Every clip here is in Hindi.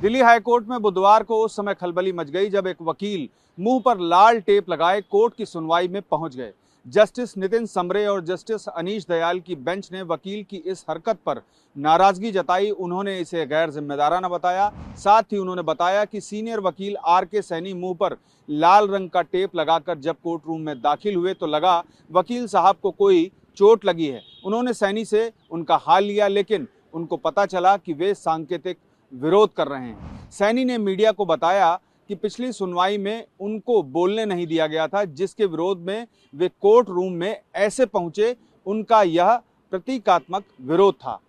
दिल्ली हाईकोर्ट में बुधवार को उस समय खलबली मच गई जब एक वकील मुंह पर लाल टेप लगाए कोर्ट की सुनवाई में पहुंच गए। जस्टिस नितिन समरे और जस्टिस अनीश दयाल की बेंच ने वकील की इस हरकत पर नाराजगी जताई। उन्होंने इसे गैर जिम्मेदाराना बताया। साथ ही उन्होंने बताया कि सीनियर वकील आर.के. सैनी मुंह पर लाल रंग का टेप लगाकर जब कोर्ट रूम में दाखिल हुए तो लगा वकील साहब को कोई चोट लगी है। उन्होंने सैनी से उनका हाल लिया, लेकिन उनको पता चला कि वे सांकेतिक विरोध कर रहे हैं। सैनी ने मीडिया को बताया कि पिछली सुनवाई में उनको बोलने नहीं दिया गया था, जिसके विरोध में वे कोर्ट रूम में ऐसे पहुंचे। उनका यह प्रतीकात्मक विरोध था।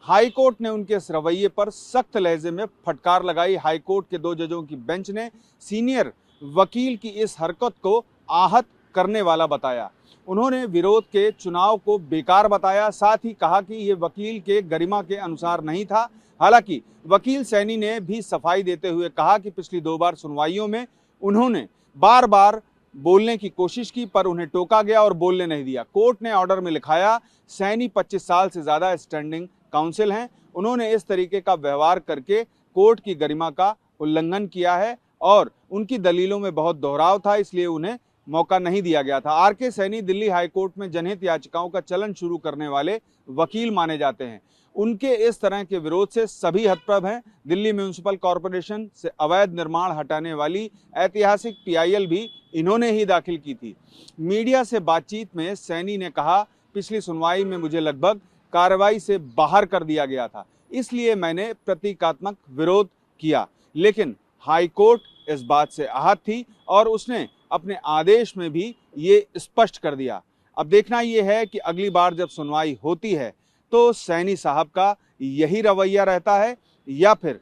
हाईकोर्ट ने उनके इस रवैये पर सख्त लहजे में फटकार लगाई। हाईकोर्ट के 2 जजों की बेंच ने सीनियर वकील की इस हरकत को आहत करने वाला बताया। उन्होंने विरोध के चुनाव को बेकार बताया। साथ ही कहा कि यह वकील के गरिमा के अनुसार नहीं था। हालांकि वकील सैनी ने भी सफाई देते हुए कहा कि पिछली 2 बार सुनवाइयों में उन्होंने बार बार बोलने की कोशिश की पर उन्हें टोका गया और बोलने नहीं दिया। कोर्ट ने ऑर्डर में लिखाया सैनी 25 साल से ज्यादा स्टैंडिंग काउंसिल हैं। उन्होंने इस तरीके का व्यवहार करके कोर्ट की गरिमा का उल्लंघन किया है और उनकी दलीलों में बहुत दोहराव था, इसलिए उन्हें मौका नहीं दिया गया था। आर.के. सैनी दिल्ली हाईकोर्ट में जनहित याचिकाओं का चलन शुरू करने वाले वकील माने जाते हैं। उनके इस तरह के विरोध से सभी हतप्रभ हैं। दिल्ली म्युनिसिपल कॉरपोरेशन से अवैध निर्माण हटाने वाली ऐतिहासिक पीआईएल भी इन्होंने ही दाखिल की थी। मीडिया से बातचीत में सैनी ने कहा, पिछली सुनवाई में मुझे लगभग कार्रवाई से बाहर कर दिया गया था, इसलिए मैंने प्रतीकात्मक विरोध किया, लेकिन हाईकोर्ट इस बात से आहत थी और उसने अपने आदेश में भी ये स्पष्ट कर दिया। अब देखना यह है कि अगली बार जब सुनवाई होती है तो सैनी साहब का यही रवैया रहता है या फिर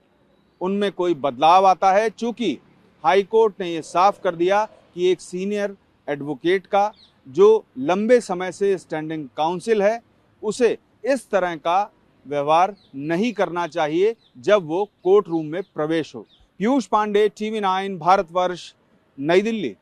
उनमें कोई बदलाव आता है। चूंकि हाईकोर्ट ने यह साफ कर दिया कि एक सीनियर एडवोकेट का जो लंबे समय से स्टैंडिंग काउंसिल है, उसे इस तरह का व्यवहार नहीं करना चाहिए जब वो कोर्ट रूम में प्रवेश हो। पीयूष पांडे, टीवी 9 भारतवर्ष, नई दिल्ली।